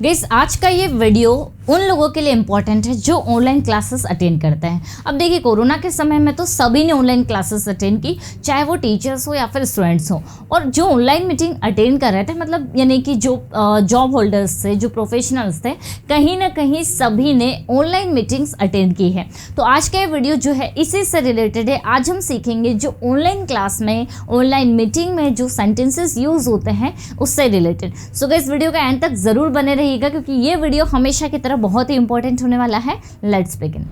Guys आज का ये वीडियो उन लोगों के लिए इम्पॉर्टेंट है जो ऑनलाइन क्लासेस अटेंड करते हैं। अब देखिए कोरोना के समय में तो सभी ने ऑनलाइन क्लासेस अटेंड की, चाहे वो टीचर्स हो या फिर स्टूडेंट्स हो। और जो ऑनलाइन मीटिंग अटेंड कर रहे थे मतलब यानी कि जो जॉब होल्डर्स थे, जो प्रोफेशनल्स थे, कहीं ना कहीं सभी ने ऑनलाइन मीटिंग्स अटेंड की है। तो आज का ये वीडियो जो है इसी से रिलेटेड है। आज हम सीखेंगे जो ऑनलाइन क्लास में, ऑनलाइन मीटिंग में जो सेंटेंसेस यूज़ होते हैं उससे रिलेटेड। सो गाइस वीडियो का एंड तक ज़रूर बने रहिएगा क्योंकि ये वीडियो हमेशा की तरह बहुत ही इंपॉर्टेंट होने वाला है। Let's begin.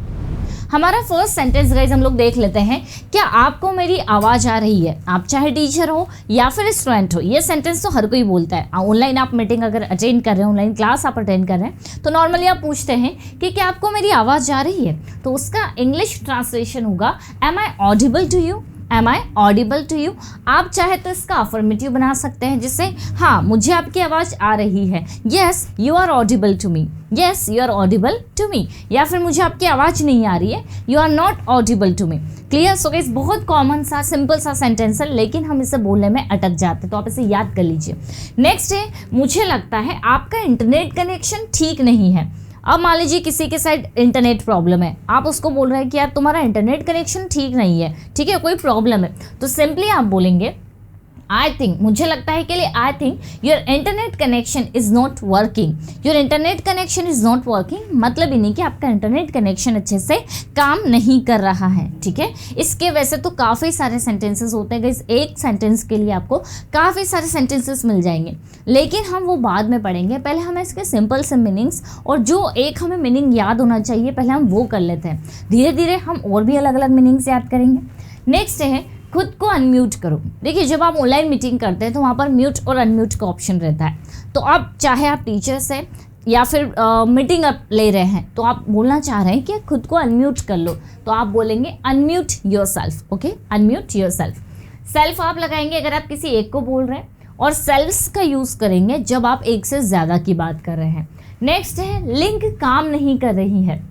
हमारा फर्स्ट सेंटेंस गाइस हम लोग देख लेते हैं। क्या आपको मेरी आवाज़ आ रही है? आप चाहे टीचर हो या फिर स्टूडेंट हो, ये सेंटेंस तो हर कोई बोलता है। ऑनलाइन आप मीटिंग अगर अटेंड कर रहे हैं, ऑनलाइन क्लास आप अटेंड कर रहे हैं, तो नॉर्मली आप पूछते हैं कि क्या आपको मेरी आवाज़ आ रही है? तो उसका इंग्लिश ट्रांसलेशन होगा am I audible to you. Am I audible to you. आप चाहे तो इसका अफर्मेटिव बना सकते हैं, जिससे हाँ मुझे आपकी आवाज़ आ रही है, yes you are audible to me, yes you are audible to me. या फिर मुझे आपकी आवाज़ नहीं आ रही है, you are not audible to me. Clear? So guys बहुत कॉमन सा सिंपल सा सेंटेंस है, लेकिन हम इसे बोलने में अटक जाते हैं, तो आप इसे याद कर लीजिए। नेक्स्ट है, मुझे लगता है आपका इंटरनेट कनेक्शन ठीक नहीं है। अब मान लीजिए किसी के साइड इंटरनेट प्रॉब्लम है, आप उसको बोल रहे हैं कि यार तुम्हारा इंटरनेट कनेक्शन ठीक नहीं है, ठीक है, कोई प्रॉब्लम है, तो सिंपली आप बोलेंगे आई थिंक, मुझे लगता है के लिए I think your internet connection is not working. Your internet connection is not working मतलब ही नहीं कि आपका इंटरनेट कनेक्शन अच्छे से काम नहीं कर रहा है, ठीक है। इसके वैसे तो काफ़ी सारे सेंटेंसेस होते हैं गाइस, एक सेंटेंस के लिए आपको काफ़ी सारे सेंटेंसेस मिल जाएंगे, लेकिन हम वो बाद में पढ़ेंगे। पहले हमें इसके सिंपल से मीनिंग्स और जो एक हमें मीनिंग याद होना चाहिए पहले हम वो कर लेते हैं, धीरे धीरे हम और भी अलग अलग मीनिंग्स याद करेंगे। नेक्स्ट है, खुद को अनम्यूट करो। देखिए जब आप ऑनलाइन मीटिंग करते हैं तो वहाँ पर म्यूट और अनम्यूट का ऑप्शन रहता है। तो आप चाहे आप टीचर्स हैं या फिर मीटिंग आप ले रहे हैं, तो आप बोलना चाह रहे हैं कि खुद को अनम्यूट कर लो, तो आप बोलेंगे unmute your self. Okay, unmute your self. Self आप लगाएंगे अगर आप किसी एक को बोल रहे हैं, और सेल्फ्स का यूज़ करेंगे जब आप एक से ज़्यादा की बात कर रहे हैं। नेक्स्ट है, लिंक काम नहीं कर रही है।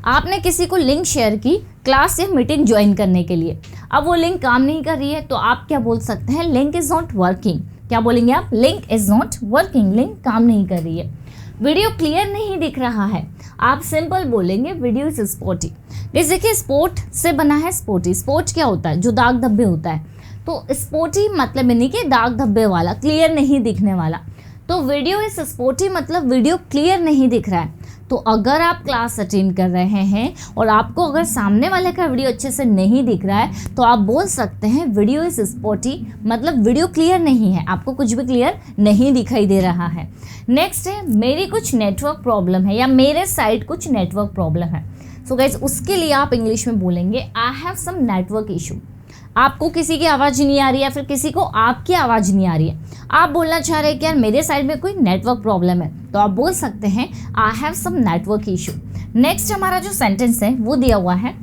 आपने किसी को लिंक शेयर की क्लास या मीटिंग ज्वाइन करने के लिए, अब वो लिंक काम नहीं कर रही है, तो आप क्या बोल सकते हैं? Link is not working. क्या बोलेंगे आप? Link is not working, link काम नहीं कर रही है। वीडियो क्लियर नहीं दिख रहा है, आप सिंपल बोलेंगे वीडियो इज स्पॉटी। देखिए स्पॉट से बना है स्पॉटी। स्पॉट क्या होता है? जो दाग धब्बे होता है, तो स्पॉटी मतलब यानी कि दाग धब्बे वाला, क्लियर नहीं दिखने वाला। तो वीडियो इज स्पॉटी मतलब वीडियो क्लियर नहीं दिख रहा है। तो अगर आप क्लास अटेंड कर रहे हैं और आपको अगर सामने वाले का वीडियो अच्छे से नहीं दिख रहा है, तो आप बोल सकते हैं वीडियो इज स्पॉटी मतलब वीडियो क्लियर नहीं है, आपको कुछ भी क्लियर नहीं दिखाई दे रहा है। नेक्स्ट है, मेरी कुछ नेटवर्क प्रॉब्लम है या मेरे साइड कुछ नेटवर्क प्रॉब्लम है। सो गाइस उसके लिए आप इंग्लिश में बोलेंगे I have some network issue. आपको किसी की आवाज़ नहीं आ रही है, फिर किसी को आपकी आवाज़ नहीं आ रही है, आप बोलना चाह रहे हैं कि यार मेरे साइड में कोई नेटवर्क प्रॉब्लम है, तो आप बोल सकते हैं I have some network issue. Next हमारा जो सेंटेंस है वो दिया हुआ है,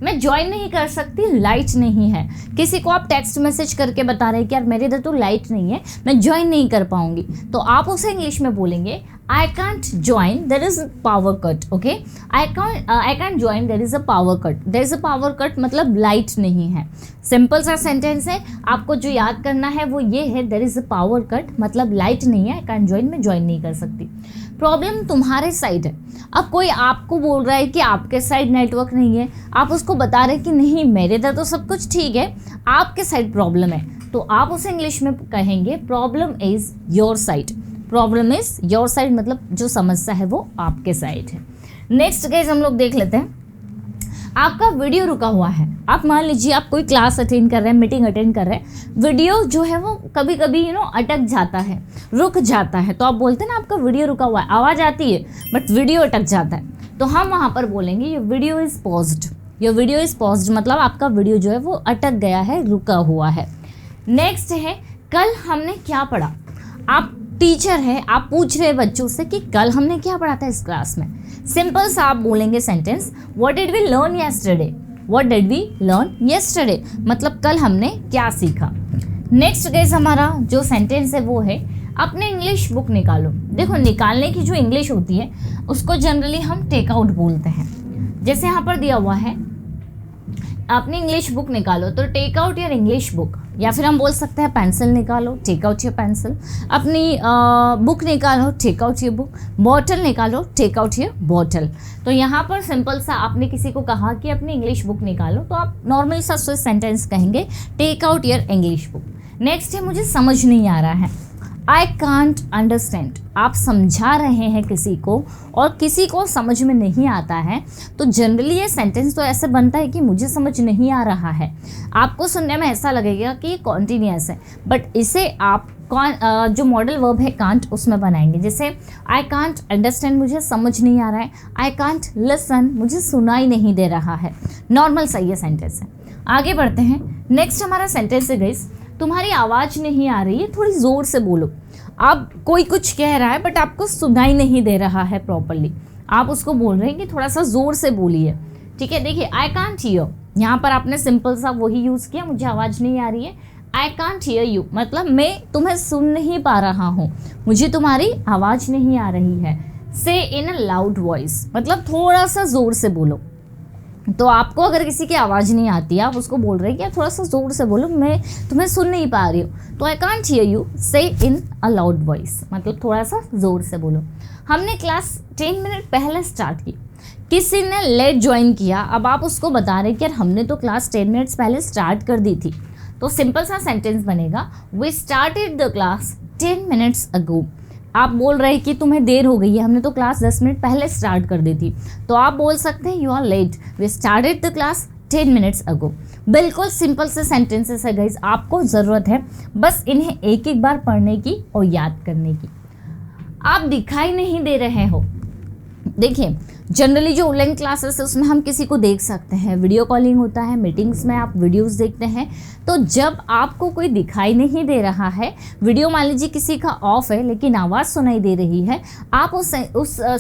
मैं ज्वाइन नहीं कर सकती, लाइट नहीं है। किसी को आप टेक्स्ट मैसेज करके बता रहे हैं कि यार मेरे इधर तो लाइट नहीं है, मैं ज्वाइन नहीं कर पाऊंगी, तो आप उसे इंग्लिश में बोलेंगे I can't join, there is power cut. Okay, I can't join, there is a power cut. There is a power cut मतलब लाइट नहीं है। सिंपल सा सेंटेंस है, आपको जो याद करना है वो ये है, there is a power cut मतलब लाइट नहीं है, आई कांट ज्वाइन, मैं ज्वाइन नहीं कर सकती। प्रॉब्लम तुम्हारे साइड है। अब कोई आपको बोल रहा है कि आपके साइड नेटवर्क नहीं है, आप उसको बता रहे हैं कि नहीं मेरे इधर तो सब कुछ ठीक है, आपके साइड प्रॉब्लम है, तो आप उसे इंग्लिश में कहेंगे problem is your side. Problem is your side मतलब जो समस्या है वो आपके साइड है। नेक्स्ट गाइस हम लोग देख लेते हैं, आपका वीडियो रुका हुआ है। आप मान लीजिए आप कोई क्लास अटेंड कर रहे हैं, मीटिंग अटेंड कर रहे हैं, वीडियो जो है वो कभी कभी अटक जाता है, रुक जाता है, तो आप बोलते हैं ना आपका वीडियो रुका हुआ है, आवाज़ आती है बट वीडियो अटक जाता है, तो हम वहाँ पर बोलेंगे your video is paused. Your video is paused मतलब आपका वीडियो जो है वो अटक गया है, रुका हुआ है। नेक्स्ट है, कल हमने क्या पढ़ा। आप टीचर है, आप पूछ रहे बच्चों से कि कल हमने क्या पढ़ा था इस क्लास में। सिंपल सा आप बोलेंगे sentence, what did we learn yesterday. What did we learn yesterday मतलब कल हमने क्या सीखा। नेक्स्ट गाइस हमारा जो सेंटेंस है वो है, अपने इंग्लिश बुक निकालो। देखो निकालने की जो इंग्लिश होती है उसको जनरली हम टेक आउट बोलते हैं। जैसे यहाँ पर दिया हुआ है अपनी इंग्लिश बुक निकालो, तो take out your English book या फिर हम बोल सकते हैं पेंसिल निकालो, टेक आउट योर पेंसिल। अपनी बुक निकालो, take out your book. Bottle निकालो, टेक आउट योर बॉटल। तो यहाँ पर सिंपल सा आपने किसी को कहा कि अपनी इंग्लिश बुक निकालो, तो आप नॉर्मल सा सेंटेंस कहेंगे take out your English book. Next है मुझे समझ नहीं आ रहा है, आई कांट अंडरस्टैंड। आप समझा रहे हैं किसी को और किसी को समझ में नहीं आता है, तो जनरली ये सेंटेंस तो ऐसे बनता है कि मुझे समझ नहीं आ रहा है। आपको सुनने में ऐसा लगेगा कि ये कॉन्टीन्यूअस है, बट इसे आप जो मॉडल वर्ब है कांट उसमें बनाएंगे। जैसे आई कांट अंडरस्टैंड, मुझे समझ नहीं आ रहा है। आई कांट लिसन, मुझे सुनाई नहीं दे रहा है। नॉर्मल सा ये सेंटेंस है। आगे बढ़ते हैं। नेक्स्ट हमारा सेंटेंस है गाइस, तुम्हारी आवाज़ नहीं आ रही है, थोड़ी ज़ोर से बोलो। आप कोई कुछ कह रहा है बट आपको सुनाई नहीं दे रहा है प्रॉपरली, आप उसको बोल रहे हैं कि थोड़ा सा ज़ोर से बोलिए। ठीक है, देखिए आई कांट हियर, यहाँ पर आपने सिंपल सा वही यूज़ किया, मुझे आवाज़ नहीं आ रही है। आई कांट हियर यू मतलब मैं तुम्हें सुन नहीं पा रहा हूँ, मुझे तुम्हारी आवाज़ नहीं आ रही है। से इन अ लाउड वॉइस मतलब थोड़ा सा ज़ोर से बोलो। तो आपको अगर किसी की आवाज़ नहीं आती है, आप उसको बोल रहे हैं कि आप थोड़ा सा ज़ोर से बोलो, मैं तुम्हें सुन नहीं पा रही हूँ। तो आई कांट हियर यू, से इन अ लाउड वॉइस मतलब थोड़ा सा ज़ोर से बोलो। हमने क्लास 10 मिनट पहले स्टार्ट की, किसी ने लेट ज्वाइन किया। अब आप उसको बता रहे हैं कि यार हमने तो क्लास 10 मिनट्स पहले स्टार्ट कर दी थी। तो सिंपल सा सेंटेंस बनेगा, we started the class 10 minutes ago. आप बोल रहे हैं कि तुम्हें देर हो गई है, हमने तो क्लास 10 मिनट पहले स्टार्ट कर दी थी। तो आप बोल सकते हैं you are late, we started the class 10 minutes ago. बिल्कुल सिंपल से सेंटेंसेस है गाइज, आपको ज़रूरत है बस इन्हें एक एक बार पढ़ने की और याद करने की। आप दिखाई नहीं दे रहे हो। देखिए जनरली जो ऑनलाइन क्लासेस है उसमें हम किसी को देख सकते हैं, वीडियो कॉलिंग होता है, मीटिंग्स में आप वीडियोस देखते हैं। तो जब आपको कोई दिखाई नहीं दे रहा है, वीडियो मान लीजिए किसी का ऑफ है लेकिन आवाज़ सुनाई दे रही है, आप उस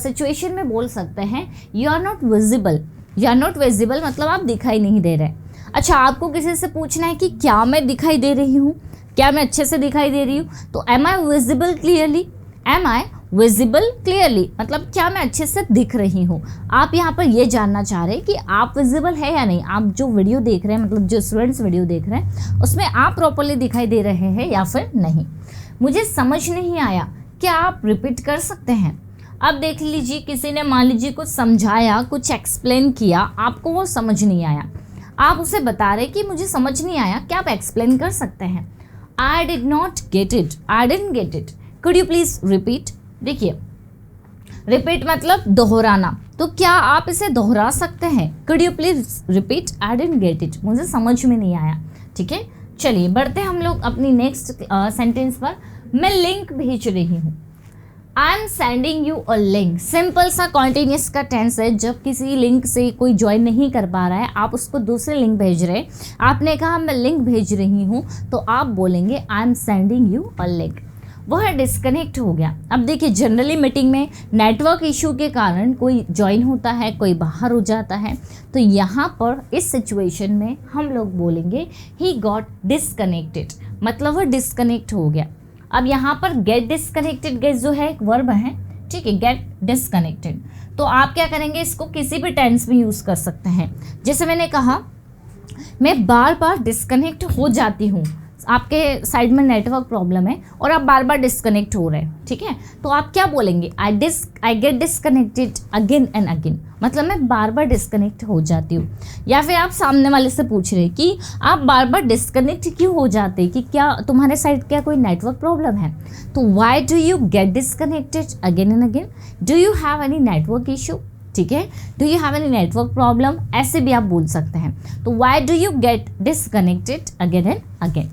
सिचुएशन में बोल सकते हैं you are not visible. You are not visible मतलब आप दिखाई नहीं दे रहे। अच्छा, आपको किसी से पूछना है कि क्या मैं दिखाई दे रही हूँ, क्या मैं अच्छे से दिखाई दे रही हूँ, तो am I visible clearly, am I visible clearly मतलब क्या मैं अच्छे से दिख रही हूँ। आप यहाँ पर ये जानना चाह रहे हैं कि आप विजिबल है या नहीं। आप जो वीडियो देख रहे हैं मतलब जो स्टूडेंट्स वीडियो देख रहे हैं उसमें आप प्रॉपरली दिखाई दे रहे हैं या फिर नहीं। मुझे समझ नहीं आया, क्या आप रिपीट कर सकते हैं। अब देख लीजिए किसी ने मान लीजिए कुछ समझाया, कुछ एक्सप्लेन किया, आपको वो समझ नहीं आया। आप उसे बता रहे कि मुझे समझ नहीं आया, क्या आप एक्सप्लेन कर सकते हैं। I did not get it, I didn't get it, could you please repeat. देखिए रिपीट मतलब दोहराना, तो क्या आप इसे दोहरा सकते हैं। Could you please repeat, I didn't get it, मुझे समझ में नहीं आया। ठीक है, चलिए बढ़ते हैं हम लोग अपनी नेक्स्ट सेंटेंस पर। मैं लिंक भेज रही हूँ, I am sending you a link. Simple सा कॉन्टिन्यूस का टेंस है, जब किसी लिंक से कोई ज्वाइन नहीं कर पा रहा है, आप उसको दूसरे लिंक भेज रहे हैं। आपने कहा मैं लिंक भेज रही हूँ, तो आप बोलेंगे I am sending you a link. वह डिस्कनेक्ट हो गया। अब देखिए जनरली मीटिंग में नेटवर्क इशू के कारण कोई ज्वाइन होता है, कोई बाहर हो जाता है, तो यहाँ पर इस सिचुएशन में हम लोग बोलेंगे ही गॉट डिस्कनेक्टेड मतलब वह डिस्कनेक्ट हो गया। अब यहाँ पर गेट डिस्कनेक्टेड गेट जो है एक वर्ब है, ठीक है, गेट डिस्कनेक्टेड। तो आप क्या करेंगे, इसको किसी भी टेंस में यूज़ कर सकते हैं। जैसे मैंने कहा मैं बार बार डिस्कनेक्ट हो जाती हूँ, आपके साइड में नेटवर्क प्रॉब्लम है और आप बार बार डिस्कनेक्ट हो रहे हैं। ठीक है, तो आप क्या बोलेंगे, I get disconnected again and again मतलब मैं बार बार डिस्कनेक्ट हो जाती हूँ। या फिर आप सामने वाले से पूछ रहे हैं कि आप बार बार डिस्कनेक्ट क्यों हो जाते हैं, कि क्या तुम्हारे साइड क्या कोई नेटवर्क प्रॉब्लम है। तो why do you get disconnected again and again, do you have any network issue. ठीक है, do you have any network problem, ऐसे भी आप बोल सकते हैं। तो why do you get disconnected again and again.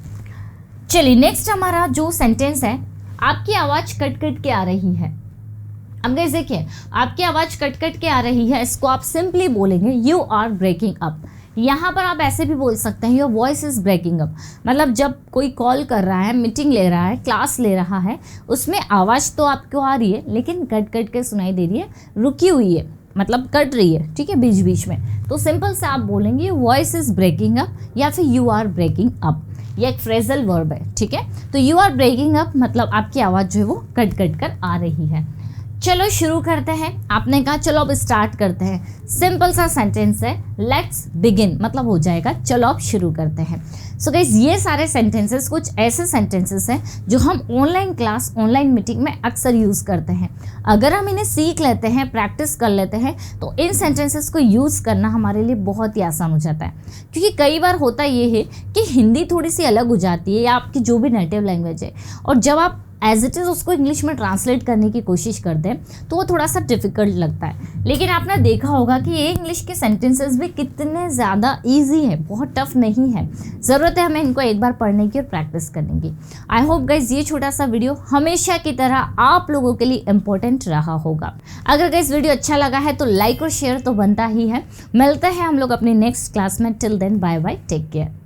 चलिए नेक्स्ट हमारा जो सेंटेंस है, आपकी आवाज़ कट कट के आ रही है। अब गाइस देखिए आपकी आवाज़ कट कट के आ रही है, इसको आप सिंपली बोलेंगे यू आर ब्रेकिंग अप। यहाँ पर आप ऐसे भी बोल सकते हैं your voice is breaking up मतलब जब कोई कॉल कर रहा है, मीटिंग ले रहा है, क्लास ले रहा है, उसमें आवाज़ तो आपको आ रही है लेकिन कट कट के सुनाई दे रही है, रुकी हुई है मतलब कट रही है। ठीक है, बीच बीच में। तो सिंपल से आप बोलेंगे your voice is breaking up या फिर यू आर ब्रेकिंग अप। ये एक फ्रेजल वर्ब है। ठीक है, तो यू आर ब्रेकिंग अप मतलब आपकी आवाज़ जो है वो कट कट कर आ रही है। चलो शुरू करते हैं। आपने कहा चलो अब स्टार्ट करते हैं। सिंपल सा सेंटेंस है, लेट्स बिगिन, मतलब हो जाएगा चलो अब शुरू करते हैं। सो गाइस, ये सारे सेंटेंसेस कुछ ऐसे सेंटेंसेस हैं जो हम ऑनलाइन क्लास, ऑनलाइन मीटिंग में अक्सर यूज़ करते हैं। अगर हम इन्हें सीख लेते हैं, प्रैक्टिस कर लेते हैं, तो इन सेंटेंसेस को यूज़ करना हमारे लिए बहुत ही आसान हो जाता है। क्योंकि कई बार होता ये है कि हिंदी थोड़ी सी अलग हो जाती है या आपकी जो भी नेटिव लैंग्वेज है, और जब आप एज इट इज़ उसको इंग्लिश में ट्रांसलेट करने की कोशिश करते हैं तो वो थोड़ा सा डिफ़िकल्ट लगता है। लेकिन आपने देखा होगा कि ये इंग्लिश के सेंटेंसेस भी कितने ज़्यादा इजी है, बहुत टफ नहीं है। ज़रूरत है हमें इनको एक बार पढ़ने की और प्रैक्टिस करने की। आई होप गाइज ये छोटा सा वीडियो हमेशा की तरह आप लोगों के लिए इम्पोर्टेंट रहा होगा। अगर गाइज वीडियो अच्छा लगा है तो लाइक और शेयर तो बनता ही है। मिलते हैं हम लोग अपनी नेक्स्ट क्लास में। Till then bye bye, take care.